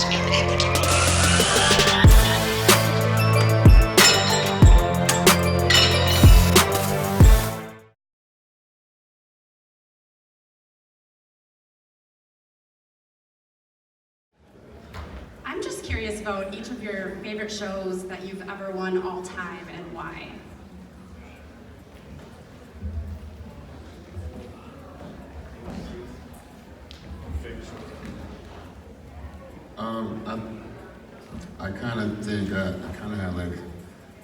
I'm just curious about each of your favorite shows that you've ever won all time and why. I kind of think, I kind of have like,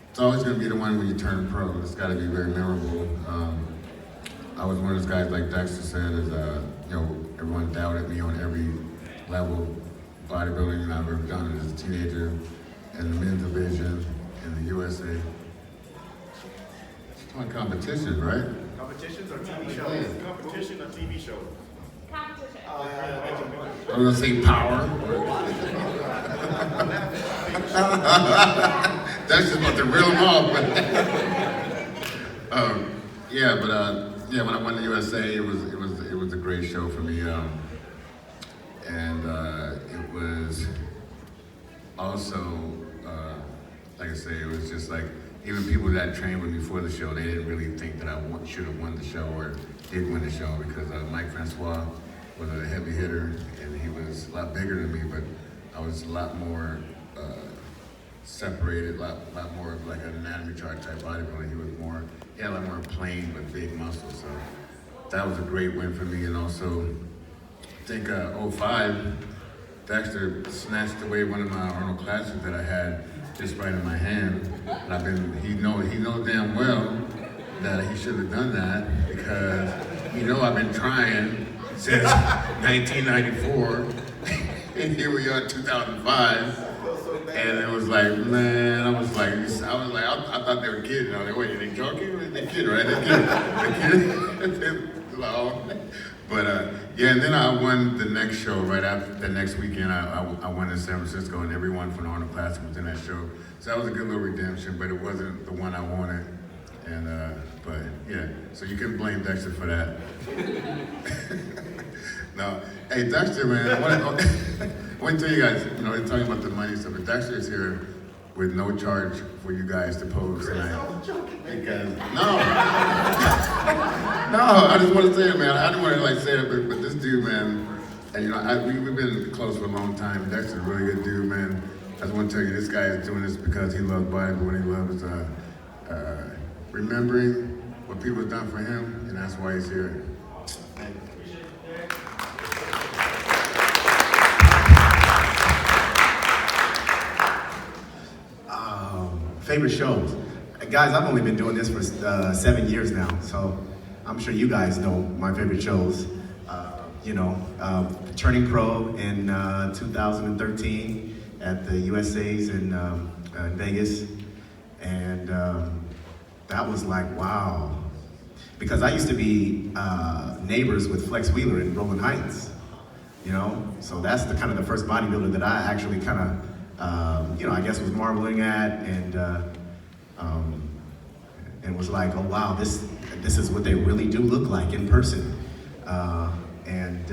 it's always going to be the one when you turn pro. It's got to be very memorable. I was one of those guys, like Dexter said, is, you know, everyone doubted me on every level of bodybuilding that I've ever done as a teenager, in the men's division, in the USA. It's on competition, right? Competitions or TV shows? Yeah. Competition or TV shows? Competition. I'm going to say power. That's just about to reel them off. Yeah, when I won the USA, it was a great show for me, and it was also like I say, it was just like even people that trained with me for the show, they didn't really think that I should have won the show or did win the show because Mike Francois was a heavy hitter and he was a lot bigger than me, but I was a lot more separated, a lot more of like an anatomy chart type bodybuilder. He had a lot more plain but big muscles. So that was a great win for me. And also, I think 05, Dexter snatched away one of my Arnold Classics that I had just right in my hand. And he knows damn well that he should have done that because I've been trying since 1994. And here we are, 2005. And it was like, man, I thought they were kidding. I was like, wait, are they joking? They kidding, right? They kidding. But yeah, and then I won the next show right after the next weekend. I won in San Francisco, and everyone from the Arnold Classic was in that show. So that was a good little redemption, but it wasn't the one I wanted. And but yeah, so you can blame Dexter for that. No, hey Dexter, man, I want to tell you guys, they're talking about the money stuff, but Dexter is here with no charge for you guys to pose tonight. Because, no, I just want to say it, man. I didn't want to say it, but this dude, man, and we've been close for a long time. Dexter's a really good dude, man. I just want to tell you, this guy is doing this because he loves Bible and he loves remembering what people have done for him, and that's why he's here. Thank you. Favorite shows. Guys, I've only been doing this for 7 years now, so I'm sure you guys know my favorite shows. Turning pro in 2013 at the USA's in Vegas, and that was like, wow. Because I used to be neighbors with Flex Wheeler in Rolling Heights, so that's the kind of the first bodybuilder that I actually kind of I guess was marveling at and was like, oh wow, this is what they really do look like in person, and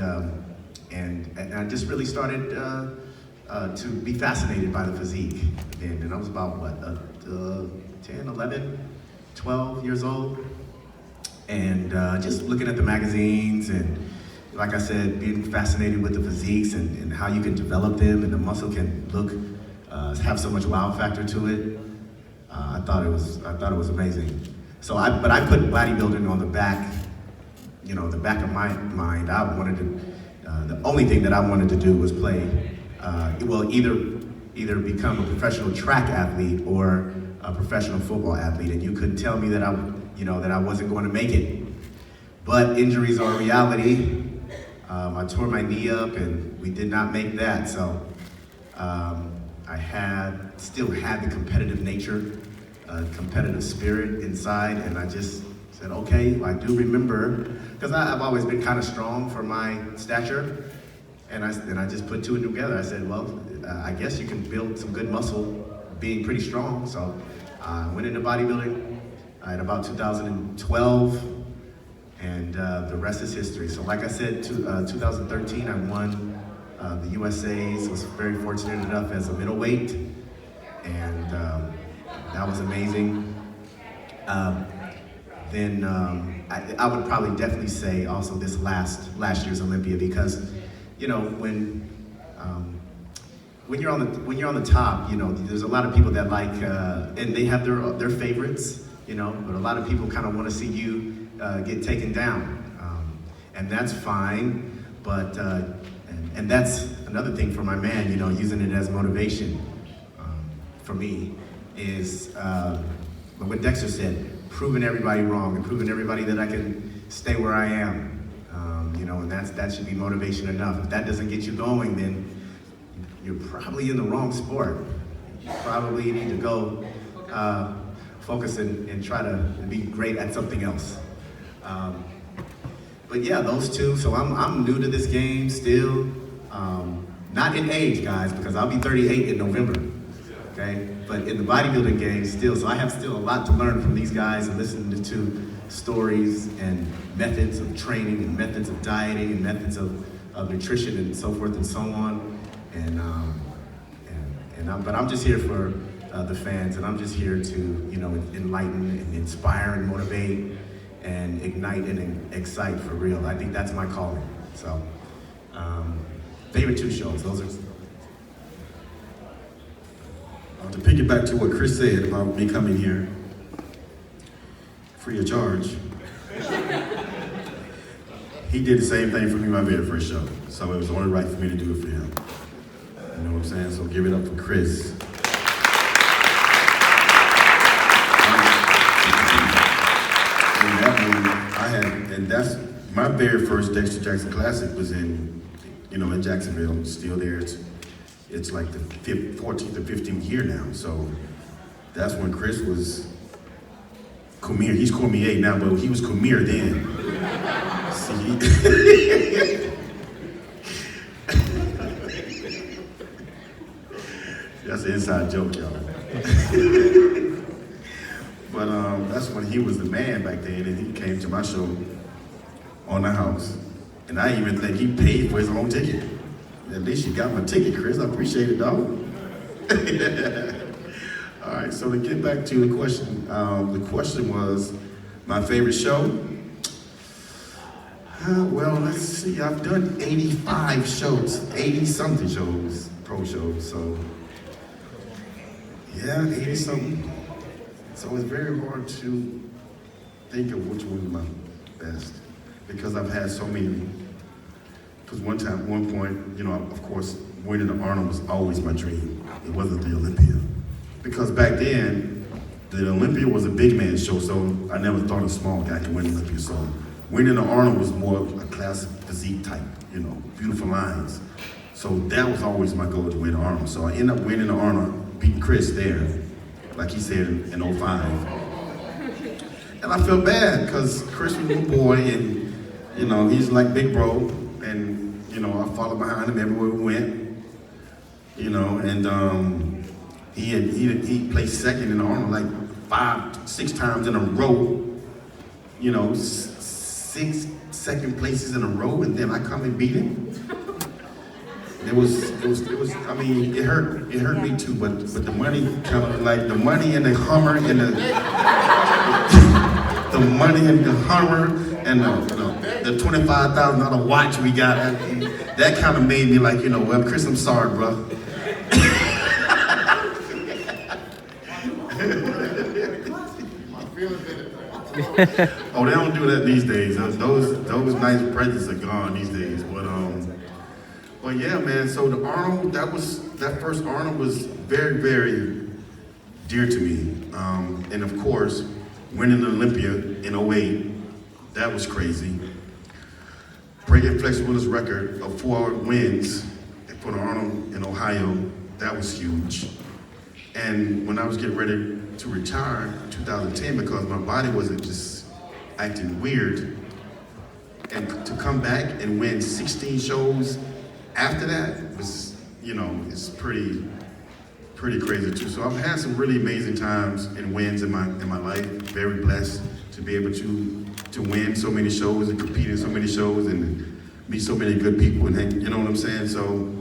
I just really started to be fascinated by the physique, and I was about 10, 11, 12 years old, and just looking at the magazines and, like I said, being fascinated with the physiques and how you can develop them and the muscle can look, have so much wow factor to it. I thought it was amazing. So I put bodybuilding on the back, the back of my mind. I wanted to, the only thing that I wanted to do was play, either become a professional track athlete or a professional football athlete, and you couldn't tell me that I wasn't going to make it. But injuries are a reality. I tore my knee up and we did not make that, so I still had the competitive nature, competitive spirit inside, and I just said, okay, I do remember, because I've always been kind of strong for my stature, and I just put two and two together. I said, well, I guess you can build some good muscle being pretty strong, so I went into bodybuilding in about 2012, and the rest is history. So like I said, 2013, I won the USA's, was very fortunate enough as a middleweight, and that was amazing. Then I would probably definitely say also this last year's Olympia, because you know when you're on the top, you know there's a lot of people that like and they have their favorites, you know, but a lot of people kind of want to see you get taken down, and that's fine. But and that's another thing for my man, you know, using it as motivation for me is what Dexter said. Proving everybody wrong and proving everybody that I can stay where I am, you know, and that should be motivation enough. If that doesn't get you going, then you're probably in the wrong sport. You probably need to go focus and try to be great at something else. But yeah, those two. So I'm new to this game still, not in age, guys, because I'll be 38 in November. Okay, but in the bodybuilding game still, so I have still a lot to learn from these guys and listening to stories and methods of training and methods of dieting and methods of nutrition and so forth and so on. But I'm just here for the fans, and I'm just here to, you know, enlighten and inspire and motivate and ignite and excite for real. I think that's my calling. So, favorite two shows, those are. To piggyback to what Chris said about me coming here free of charge, he did the same thing for me my very first show. So it was only right for me to do it for him. You know what I'm saying? So give it up for Chris. And that's my very first Dexter Jackson Classic was in Jacksonville, still there. It's like the 14th or 15th year now. So that's when Chris was Cormier. He's Cormier now, but he was Cormier then. See? That's an inside joke, y'all. But that's when he was the man back then, and he came to my show on the house. And I even think he paid for his own ticket. At least you got my ticket, Chris. I appreciate it, dog. All right, so to get back to the question was my favorite show. Well, let's see. I've done 85 shows, 80-something shows, pro shows. So, yeah, 80-something. So it's very hard to think of which one is my best because I've had so many. Because one point, you know, of course, winning the Arnold was always my dream. It wasn't the Olympia. Because back then, the Olympia was a big man show, so I never thought a small guy could win the Olympia. So winning the Arnold was more of a classic physique type, you know, beautiful lines. So that was always my goal to win the Arnold. So I ended up winning the Arnold, beating Chris there, like he said in 05. And I felt bad, because Chris was a little boy, and, you know, he's like big bro. And, you know, I followed behind him everywhere we went, you know, and he placed second in the Arnold like 5-6 times in a row, you know, 6 second places in a row, and then I come and beat him. It was, I mean, it hurt me too, but the money, kind of like the money in the Hummer and the money in the Hummer and the $25,000 watch we got, that kind of made me like, you know, well, Chris, I'm sorry, bro. Oh, they don't do that these days. Those nice presents are gone these days. But yeah, man. So the Arnold, that first Arnold was very, very dear to me. And of course, winning the Olympia in 08, that was crazy. Breaking Flex Willis' record of 4 wins for the Arnold in Ohio, that was huge. And when I was getting ready to retire in 2010, because my body wasn't just acting weird, and to come back and win 16 shows after that was, you know, it's pretty crazy too. So I've had some really amazing times and wins in my life. Very blessed to be able to win so many shows and compete in so many shows and meet so many good people, and you know what I'm saying? So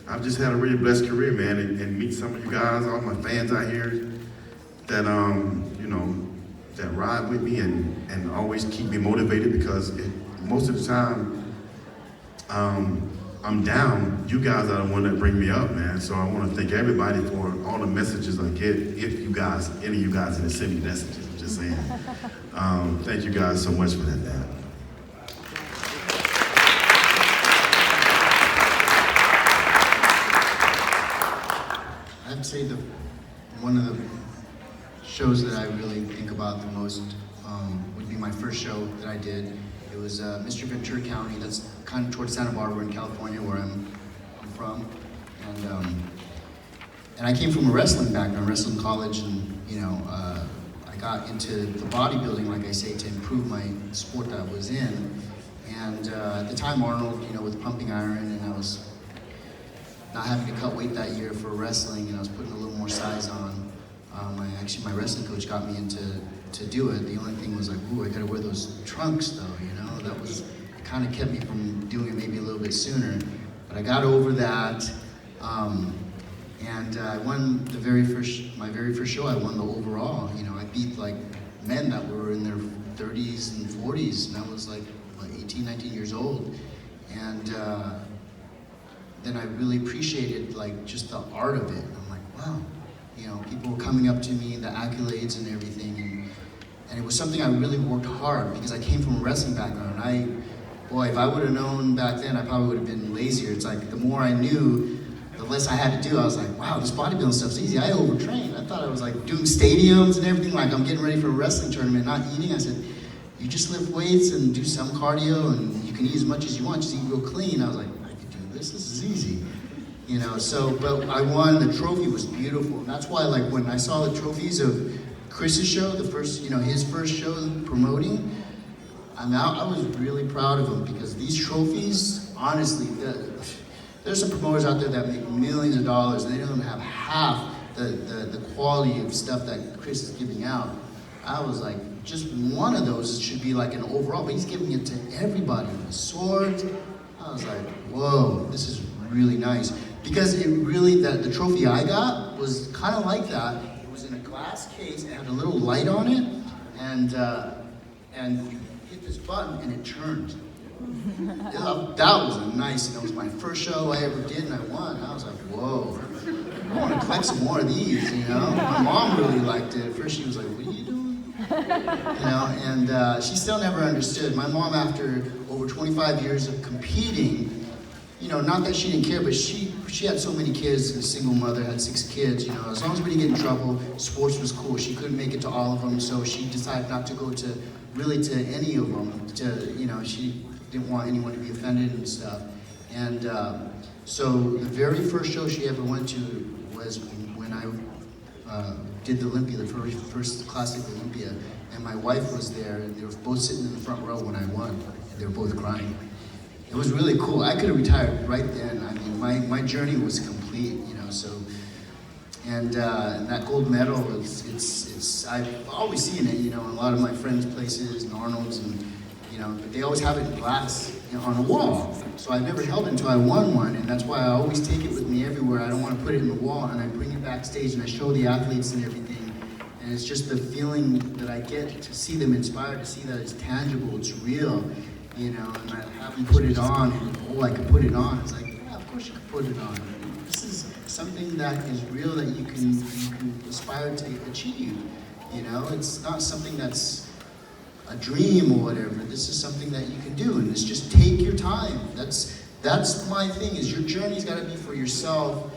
I've just had a really blessed career, man, and meet some of you guys, all my fans out here that, you know, that ride with me and always keep me motivated, because most of the time, I'm down. You guys are the one that bring me up, man. So I want to thank everybody for all the messages I get. If you guys, any of you guys didn't send me messages, I'm just saying. Thank you guys so much for that, man. I'd say one of the shows that I really think about the most would be my first show that I did. It was Mr. Ventura County. That's kind of towards Santa Barbara in California, where I'm from. And I came from a wrestling background, wrestling college, and you know, I got into the bodybuilding, like I say, to improve my sport that I was in. And at the time, Arnold, you know, with pumping iron, and I was not having to cut weight that year for wrestling, and I was putting a little more size on. Actually, my wrestling coach got me into to do it. The only thing was like, ooh, I gotta wear those trunks though, you know? That was, kind of kept me from doing it maybe a little bit sooner. But I got over that, and I won my very first show. I won the overall. You know, I beat like men that were in their 30s and 40s, and I was like 18, 19 years old. And then I really appreciated like just the art of it. I'm like, wow, you know, people were coming up to me, the accolades and everything, and it was something I really worked hard, because I came from a wrestling background. Boy, if I would have known back then, I probably would have been lazier. It's like the more I knew, the less I had to do. I was like, wow, this bodybuilding stuff's easy. I overtrained. I thought I was like doing stadiums and everything, like I'm getting ready for a wrestling tournament, not eating. I said, you just lift weights and do some cardio, and you can eat as much as you want, just eat real clean. I was like, I could do this is easy. You know, so, but I won, the trophy was beautiful. And that's why, like, when I saw the trophies of Chris's show, the first, you know, his first show promoting, I was really proud of him, because these trophies, honestly, there's some promoters out there that make millions of dollars, and they don't have half the quality of stuff that Chris is giving out. I was like, just one of those should be like an overall, but he's giving it to everybody. The swords, I was like, whoa, this is really nice. Because it really, the trophy I got was kind of like that. It was in a glass case, it had a little light on it, and you hit this button and it turned. That was nice, and it was my first show I ever did, and I won. I was like, whoa, I want to collect some more of these, you know? My mom really liked it. At first she was like, what are you doing? You know, and she still never understood. My mom, after over 25 years of competing, you know, not that she didn't care, but she had so many kids, a single mother, had 6 kids, you know, as long as we didn't get in trouble, sports was cool. She couldn't make it to all of them, so she decided not to go to, really to any of them, you know, she didn't want anyone to be offended and stuff. And so the very first show she ever went to was when I did the Olympia, the first Classic Olympia, and my wife was there, and they were both sitting in the front row when I won, and they were both crying. It was really cool. I could have retired right then. I mean, my journey was complete, you know, so, and that gold medal, I've always seen it, you know, in a lot of my friends' places and Arnold's, and, you know, but they always have it in glass, you know, on a wall. So I never held it until I won one, and that's why I always take it with me everywhere. I don't want to put it in the wall, and I bring it backstage and I show the athletes and everything. And it's just the feeling that I get to see them inspired, to see that it's tangible, it's real. You know, and I have them put it on, and I can put it on. It's like, yeah, of course you can put it on. This is something that is real, that you can aspire to achieve. You know, it's not something that's a dream or whatever. This is something that you can do, and it's just take your time. That's my thing, is your journey's got to be for yourself,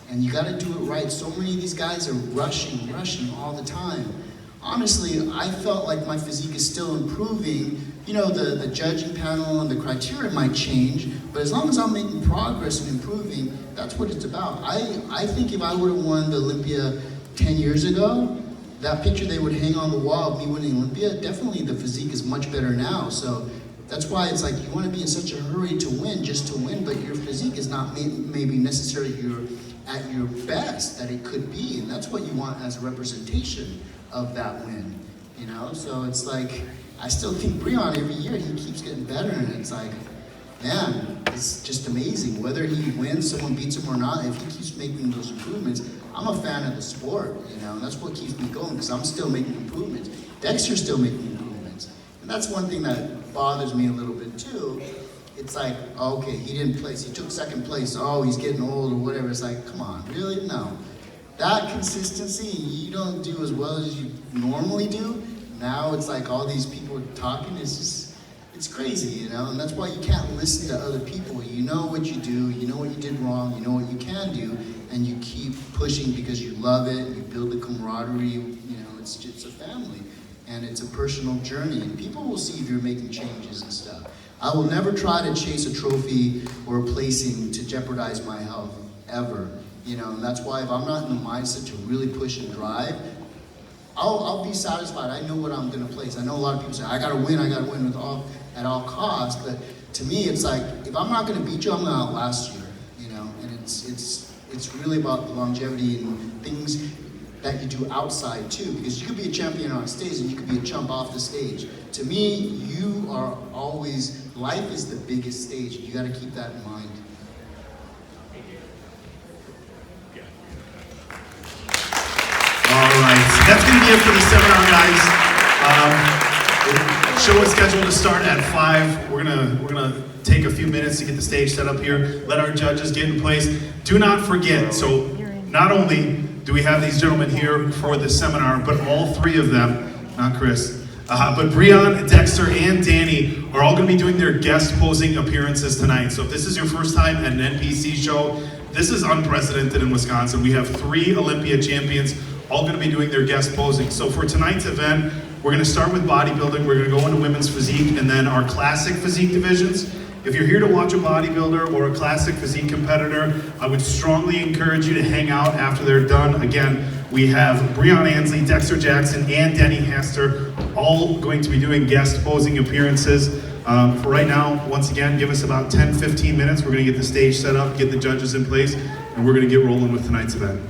and you got to do it right. So many of these guys are rushing all the time. Honestly, I felt like my physique is still improving. You know, the judging panel and the criteria might change, but as long as I'm making progress and improving, that's what it's about. I think if I would have won the Olympia 10 years ago, that picture they would hang on the wall of me winning Olympia, definitely the physique is much better now. So that's why it's like you want to be in such a hurry to win, just to win, but your physique is not maybe necessarily at your best that it could be, and that's what you want as a representation of that win, you know? So it's like, I still think Breon, every year he keeps getting better, and it's like, man, it's just amazing. Whether he wins, someone beats him or not, if he keeps making those improvements, I'm a fan of the sport, you know, and that's what keeps me going, because I'm still making improvements. Dexter's still making improvements. And that's one thing that bothers me a little bit too. It's like, okay, he didn't place, he took second place, oh, he's getting old or whatever. It's like, come on, really? No. That consistency, you don't do as well as you normally do. Now it's like all these people talking, it's just, it's crazy, you know? And that's why you can't listen to other people. You know what you do, you know what you did wrong, you know what you can do, and you keep pushing because you love it, you build a camaraderie, you know, it's a family. And it's a personal journey, and people will see if you're making changes and stuff. I will never try to chase a trophy or a placing to jeopardize my health, ever. You know, and that's why if I'm not in the mindset to really push and drive, I'll be satisfied. I know what I'm gonna place. I know a lot of people say, I gotta win with at all costs, but to me it's like, if I'm not gonna beat you, I'm gonna outlast you, you know, and it's really about the longevity and things that you do outside too, because you could be a champion on stage and you could be a chump off the stage. To me, you are always, life is the biggest stage. You gotta keep that in mind. All right, so that's going to be it for the seminar, guys. The show is scheduled to start at 5. We're gonna take a few minutes to get the stage set up here. Let our judges get in place. Do not forget. So not only do we have these gentlemen here for the seminar, but all three of them, not Chris, but Breon, Dexter, and Danny are all going to be doing their guest posing appearances tonight. So if this is your first time at an NPC show, this is unprecedented in Wisconsin. We have 3 Olympia champions all going to be doing their guest posing. So for tonight's event, we're going to start with bodybuilding. We're going to go into women's physique and then our classic physique divisions. If you're here to watch a bodybuilder or a classic physique competitor, I would strongly encourage you to hang out after they're done. Again, we have Breon Ansley, Dexter Jackson, and Denny HESTER all going to be doing guest posing appearances. For right now, once again, give us about 10-15 minutes. We're going to get the stage set up, get the judges in place, and we're going to get rolling with tonight's event.